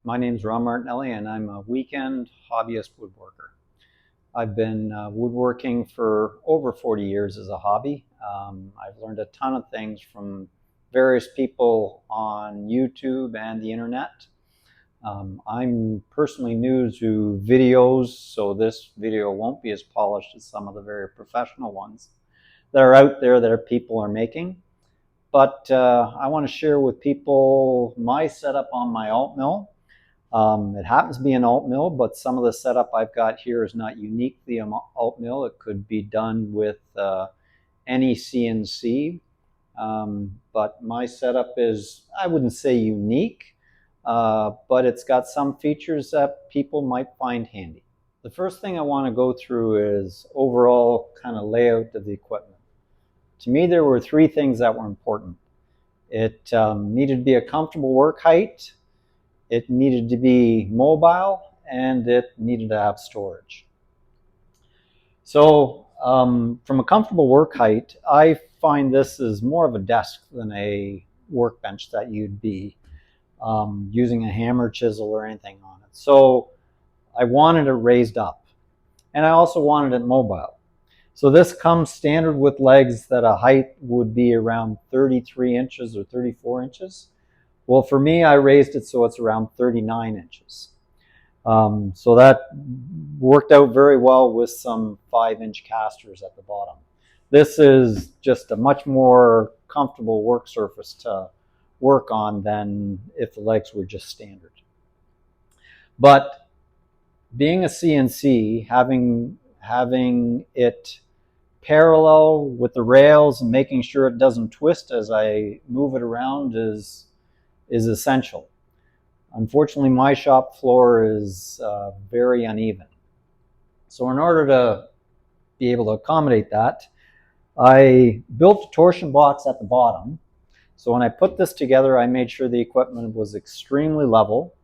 My name is Ron Martinelli, and I'm a weekend hobbyist woodworker. I've been woodworking for over 40 years as a hobby. I've learned a ton of things from various people on YouTube and the internet. I'm personally new to videos, so this video won't be as polished as some of the very professional ones that are out there that people are making. But I want to share with people my setup on my Altmill. It happens to be an Altmill, but some of the setup I've got here is not uniquely an Altmill. It could be done with any CNC, but my setup is, I wouldn't say unique, but it's got some features that people might find handy. The first thing I want to go through is overall kind of layout of the equipment. To me, there were three things that were important. It needed to be a comfortable work height, it needed to be mobile, and it needed to have storage. So from a comfortable work height, I find this is more of a desk than a workbench that you'd be using a hammer, chisel, or anything on it. So I wanted it raised up, and I also wanted it mobile. So this comes standard with legs that a height would be around 33 inches or 34 inches. Well, for me, I raised it so it's around 39 inches. So that worked out very well with some 5-inch casters at the bottom. This is just a much more comfortable work surface to work on than if the legs were just standard. But being a CNC, having it parallel with the rails and making sure it doesn't twist as I move it around is essential. Unfortunately, my shop floor is very uneven. So in order to be able to accommodate that, I built a torsion box at the bottom. So when I put this together, I made sure the equipment was extremely level.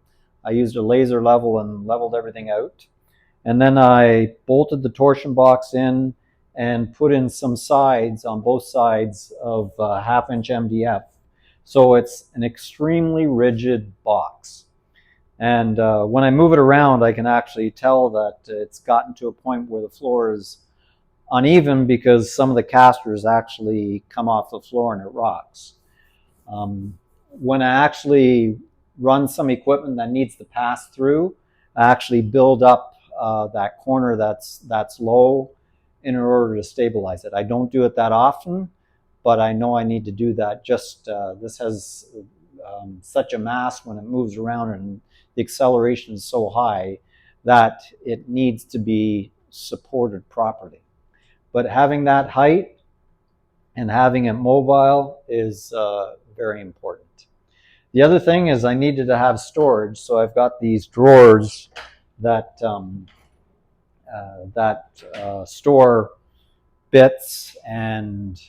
I used a laser level and leveled everything out. And then I bolted the torsion box in and put in some sides on both sides of 1/2-inch MDF. So it's an extremely rigid box. And when I move it around, I can actually tell that it's gotten to a point where the floor is uneven because some of the casters actually come off the floor and it rocks. When I actually run some equipment that needs to pass through, I actually build up that corner that's low in order to stabilize it. I don't do it that often, but I know I need to do that. Just this has such a mass when it moves around, and the acceleration is so high that it needs to be supported properly. But having that height and having it mobile is very important. The other thing is I needed to have storage, so I've got these drawers that store bits and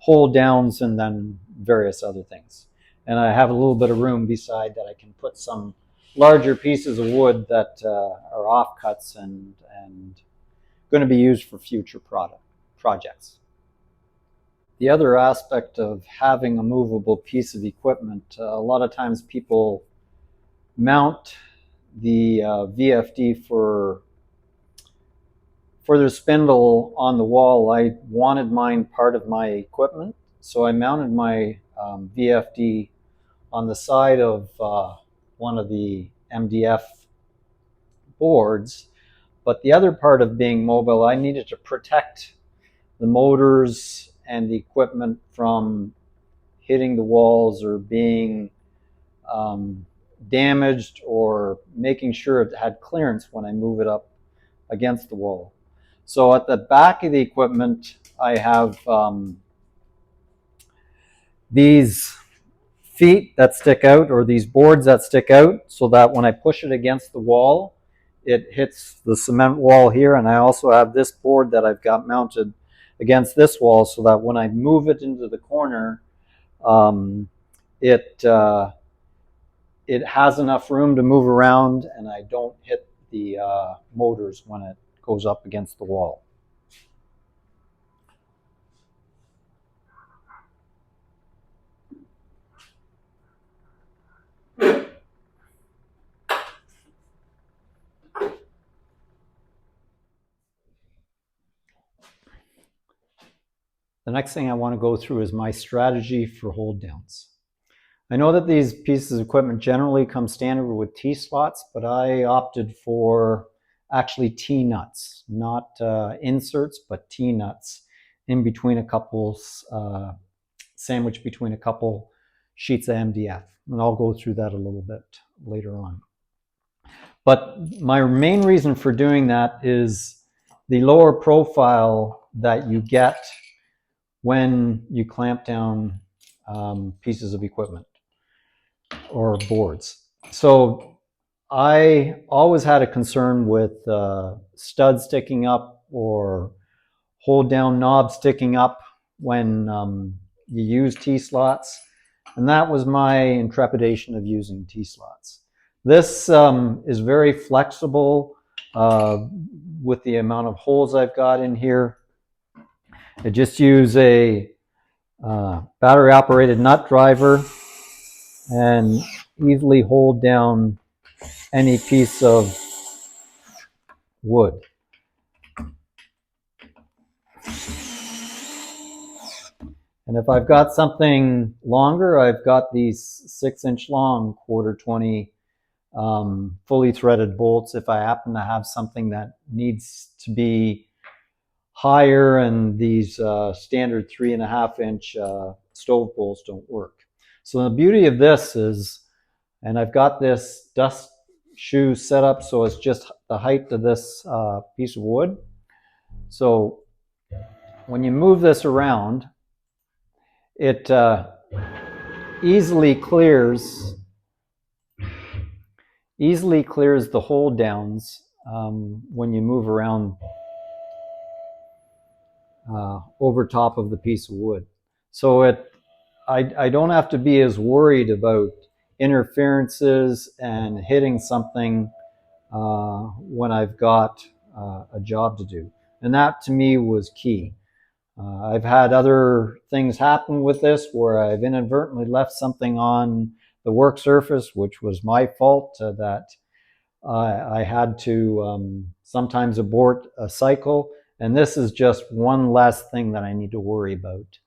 Holddowns and then various other things. And I have a little bit of room beside that I can put some larger pieces of wood that are offcuts and going to be used for future projects. The other aspect of having a movable piece of equipment, a lot of times people mount the VFD for their spindle on the wall. I wanted mine part of my equipment, so I mounted my VFD on the side of one of the MDF boards. But the other part of being mobile, I needed to protect the motors and the equipment from hitting the walls or being damaged, or making sure it had clearance when I move it up against the wall. So at the back of the equipment, I have these feet that stick out, or these boards that stick out, so that when I push it against the wall, it hits the cement wall here. And I also have this board that I've got mounted against this wall, so that when I move it into the corner, it has enough room to move around, and I don't hit the motors when it goes up against the wall. The next thing I want to go through is my strategy for hold downs. I know that these pieces of equipment generally come standard with T-slots, but I opted for actually T-nuts, not inserts, but T-nuts in between a couple, sandwiched between a couple sheets of MDF. And I'll go through that a little bit later on. But my main reason for doing that is the lower profile that you get when you clamp down pieces of equipment or boards. So I always had a concern with studs sticking up or hold down knobs sticking up when you use T-slots. And that was my intrepidation of using T-slots. This is very flexible with the amount of holes I've got in here. I just use a battery operated nut driver and easily hold down any piece of wood. And if I've got something longer, I've got these 6-inch long 1/4-20 fully threaded bolts. If I happen to have something that needs to be higher and these standard 3.5-inch stove bolts don't work. So the beauty of this is, and I've got this dust shoe set up so it's just the height of this piece of wood. So when you move this around, it easily clears the hold downs when you move around over top of the piece of wood. So I don't have to be as worried about interferences and hitting something when I've got a job to do. And that to me was key. I've had other things happen with this where I've inadvertently left something on the work surface, which was my fault, that I had to sometimes abort a cycle. And this is just one less thing that I need to worry about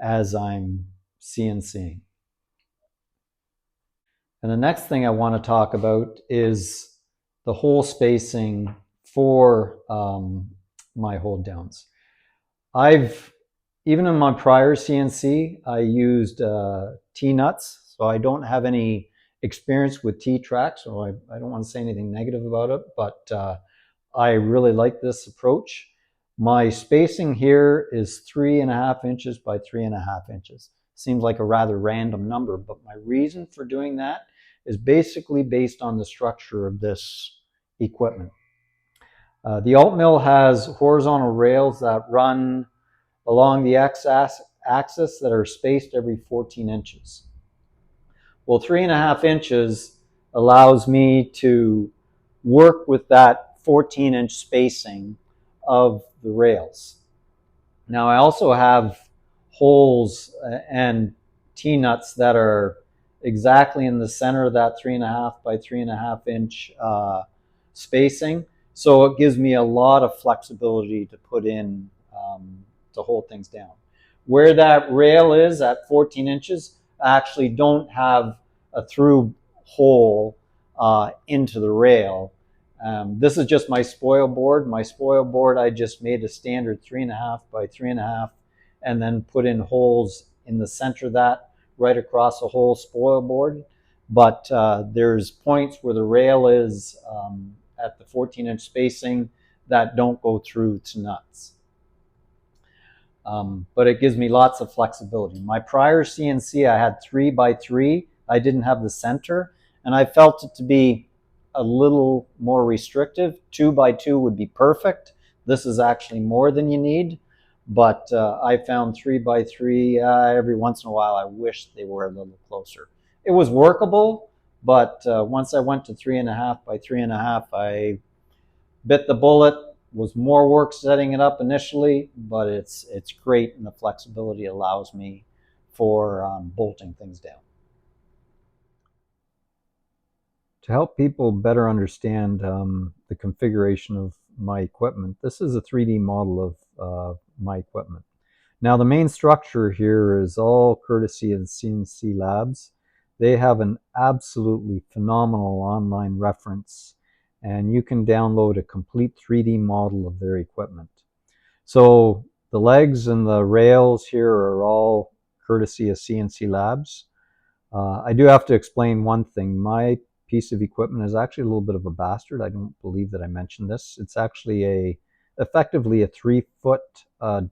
as I'm CNCing. And the next thing I want to talk about is the hole spacing for my hold downs. Even in my prior CNC, I used T-nuts, so I don't have any experience with T-tracks, so I don't want to say anything negative about it, but I really like this approach. My spacing here is 3.5 inches by 3.5 inches. Seems like a rather random number, but my reason for doing that is basically based on the structure of this equipment. The Altmill has horizontal rails that run along the x-axis that are spaced every 14 inches. Well, 3.5 inches allows me to work with that 14-inch spacing of the rails. Now, I also have holes and T-nuts that are exactly in the center of that 3.5 by 3.5 inch spacing. So it gives me a lot of flexibility to put in to hold things down. Where that rail is at 14 inches, I actually don't have a through hole into the rail. This is just my spoil board. My spoil board, I just made a standard 3.5 by 3.5 and then put in holes in the center of that right across the whole spoil board. But there's points where the rail is at the 14-inch spacing that don't go through to nuts. But it gives me lots of flexibility. My prior CNC, I had 3 by 3. I didn't have the center, and I felt it to be a little more restrictive. 2 by 2 would be perfect. This is actually more than you need, but I found 3 by 3 every once in a while. I wish they were a little closer. It was workable, but once I went to 3.5 by 3.5, I bit the bullet. Was more work setting it up initially, but it's great, and the flexibility allows me for bolting things down. To help people better understand the configuration of my equipment, this is a 3D model of my equipment. Now the main structure here is all courtesy of CNC Labs. They have an absolutely phenomenal online reference, and you can download a complete 3D model of their equipment. So the legs and the rails here are all courtesy of CNC Labs. I do have to explain one thing. My piece of equipment is actually a little bit of a bastard. I don't believe that I mentioned this. It's actually effectively a 3-foot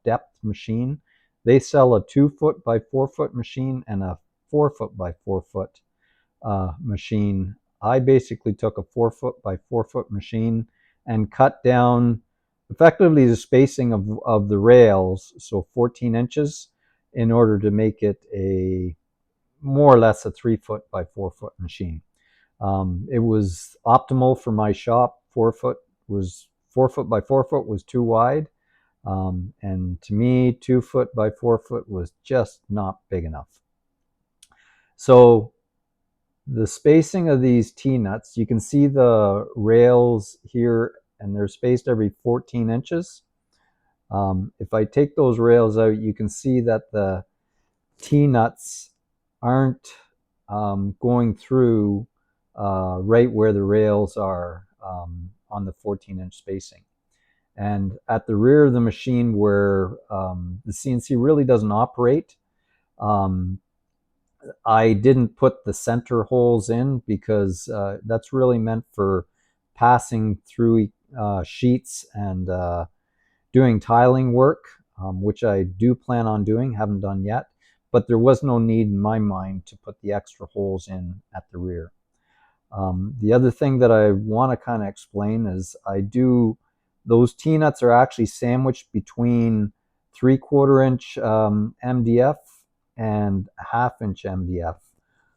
depth machine. They sell a 2-foot by 4-foot machine and a 4-foot by 4-foot machine. I basically took a 4-foot by 4-foot machine and cut down effectively the spacing of the rails, so 14 inches, in order to make it a more or less a 3-foot by 4-foot machine. It was optimal for my shop. 4-foot by 4-foot was too wide, and to me, 2-foot by 4-foot was just not big enough. So the spacing of these T-nuts, you can see the rails here, and they're spaced every 14 inches. If I take those rails out, you can see that the T-nuts aren't going through right where the rails are on the 14-inch spacing. And at the rear of the machine where the CNC really doesn't operate, I didn't put the center holes in because that's really meant for passing through sheets and doing tiling work, which I do plan on doing, haven't done yet. But there was no need in my mind to put the extra holes in at the rear. The other thing that I want to kind of explain is those T-nuts are actually sandwiched between 3/4 inch MDF and 1/2 inch MDF.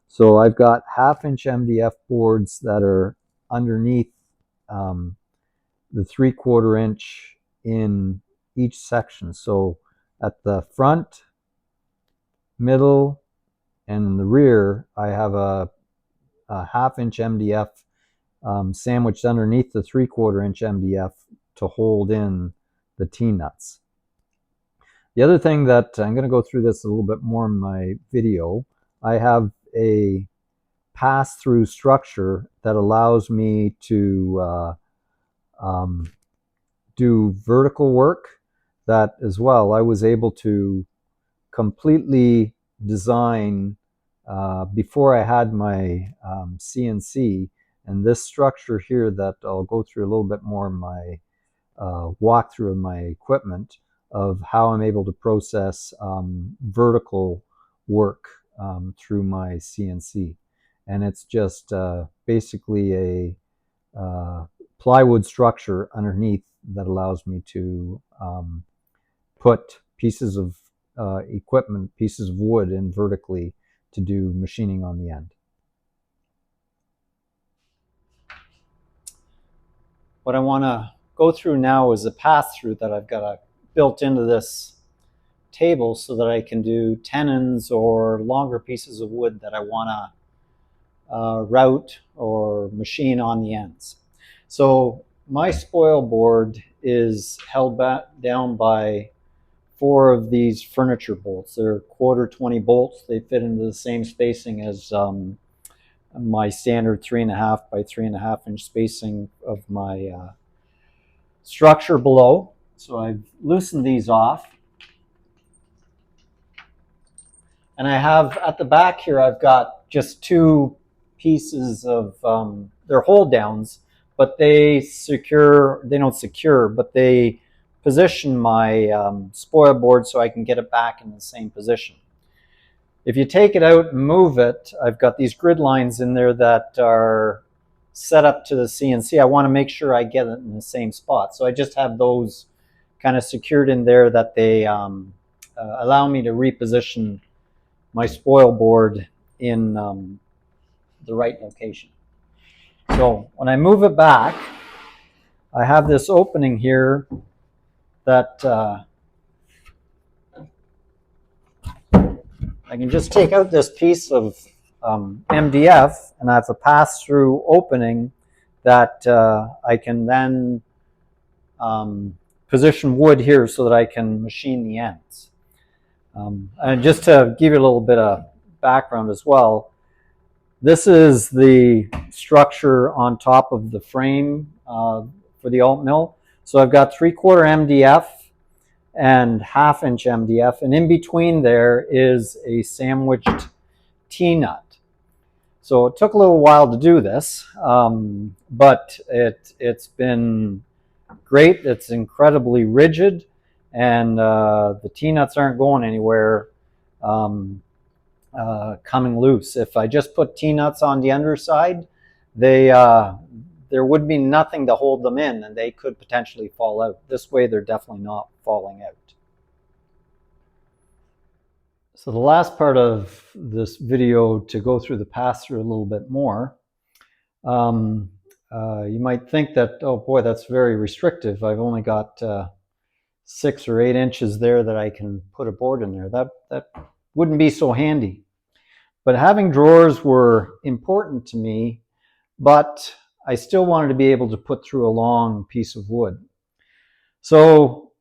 So I've got 1/2 inch MDF boards that are underneath the 3/4 inch in each section. So at the front, middle, and in the rear, I have a 1/2 inch MDF sandwiched underneath the 3/4 inch MDF to hold in the T-nuts. The other thing that I'm going to go through this a little bit more in my video, I have a pass-through structure that allows me to do vertical work. That as well, I was able to completely design before I had my CNC, and this structure here that I'll go through a little bit more in my walkthrough of my equipment of how I'm able to process vertical work through my CNC. And it's just basically a plywood structure underneath that allows me to put pieces of equipment, pieces of wood in vertically to do machining on the end. What I want to go through now is a pass-through that I've got built into this table so that I can do tenons or longer pieces of wood that I want to route or machine on the ends. So my spoil board is held back down by 4 of these furniture bolts. They're 1/4 bolts. They fit into the same spacing as my standard 3.5 by 3.5 inch spacing of my structure below. So I've loosened these off. And I have at the back here, I've got just 2 pieces of, they're Holddowns, but they don't secure, but they position my spoil board so I can get it back in the same position. If you take it out and move it, I've got these grid lines in there that are set up to the CNC. I want to make sure I get it in the same spot. So I just have those kind of secured in there that they allow me to reposition my spoil board in the right location. So when I move it back, I have this opening here that I can just take out this piece of MDF, and I have a pass-through opening that I can then position wood here so that I can machine the ends. And just to give you a little bit of background as well, this is the structure on top of the frame for the Altmill. So I've got 3/4 MDF and 1/2 inch MDF, and in between there is a sandwiched T-nut. So it took a little while to do this, but it's been great. It's incredibly rigid, and the T-nuts aren't going anywhere coming loose. If I just put T-nuts on the underside, there would be nothing to hold them in, and they could potentially fall out. This way, they're definitely not falling out. So the last part of this video, to go through the pass-through a little bit more, you might think that, oh boy, that's very restrictive. I've only got 6 or 8 inches there that I can put a board in there. That wouldn't be so handy. But having drawers were important to me, but I still wanted to be able to put through a long piece of wood. So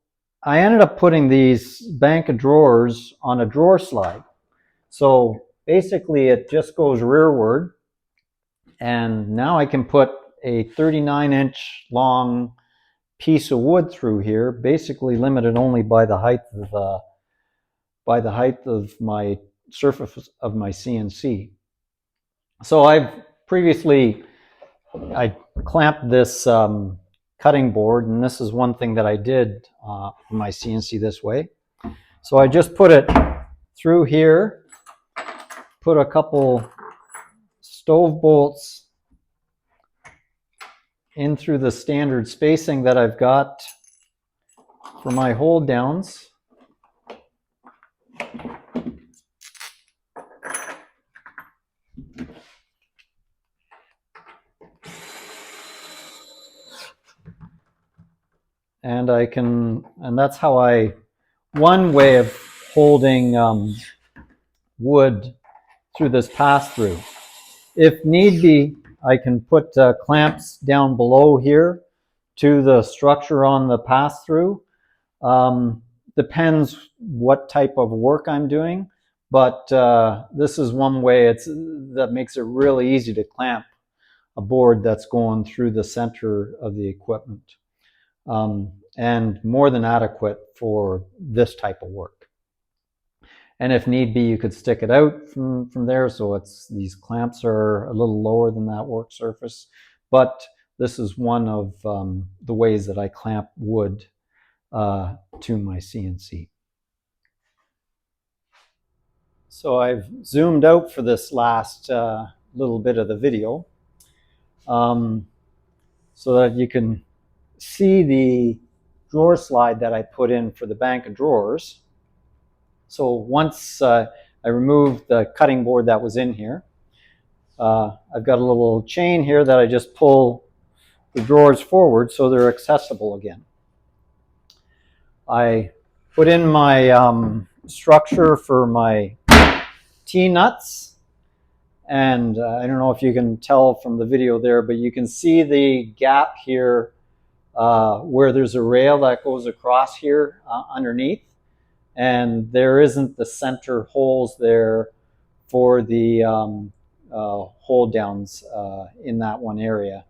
I ended up putting these bank of drawers on a drawer slide. So basically it just goes rearward, and now I can put a 39-inch long piece of wood through here, basically limited only by the height of my surface of my CNC. So I clamped this cutting board, and this is one thing that I did for my CNC this way. So I just put it through here, put a couple stove bolts in through the standard spacing that I've got for my Holddowns. And that's how one way of holding wood through this pass-through. If need be, I can put clamps down below here to the structure on the pass-through. Depends what type of work I'm doing, but this is one way that makes it really easy to clamp a board that's going through the center of the equipment. And more than adequate for this type of work. And if need be, you could stick it out from there, so these clamps are a little lower than that work surface. But this is one of the ways that I clamp wood to my CNC. So I've zoomed out for this last little bit of the video so that you can see the drawer slide that I put in for the bank of drawers. So once I removed the cutting board that was in here, I've got a little chain here that I just pull the drawers forward so they're accessible again. I put in my structure for my T-nuts, and I don't know if you can tell from the video there, but you can see the gap here where there's a rail that goes across here underneath, and there isn't the center holes there for the Holddowns in that one area,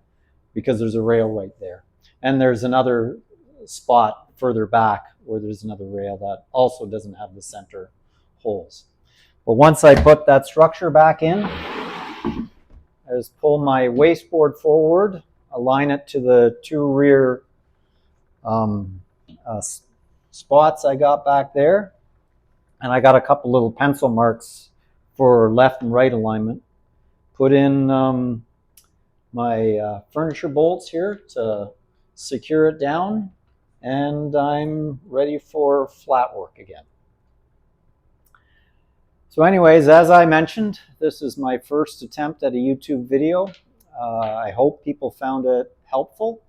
because there's a rail right there. And there's another spot further back where there's another rail that also doesn't have the center holes. But once I put that structure back in, I just pull my wasteboard forward, align it to the 2 rear spots I got back there, and I got a couple little pencil marks for left and right alignment. Put in my furniture bolts here to secure it down, and I'm ready for flat work again. So anyways, as I mentioned, this is my first attempt at a YouTube video. I hope people found it helpful.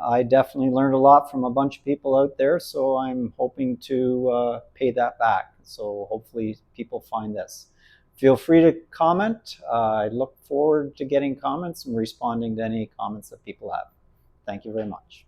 I definitely learned a lot from a bunch of people out there, so I'm hoping to pay that back. So hopefully people find this. Feel free to comment. I look forward to getting comments and responding to any comments that people have. Thank you very much.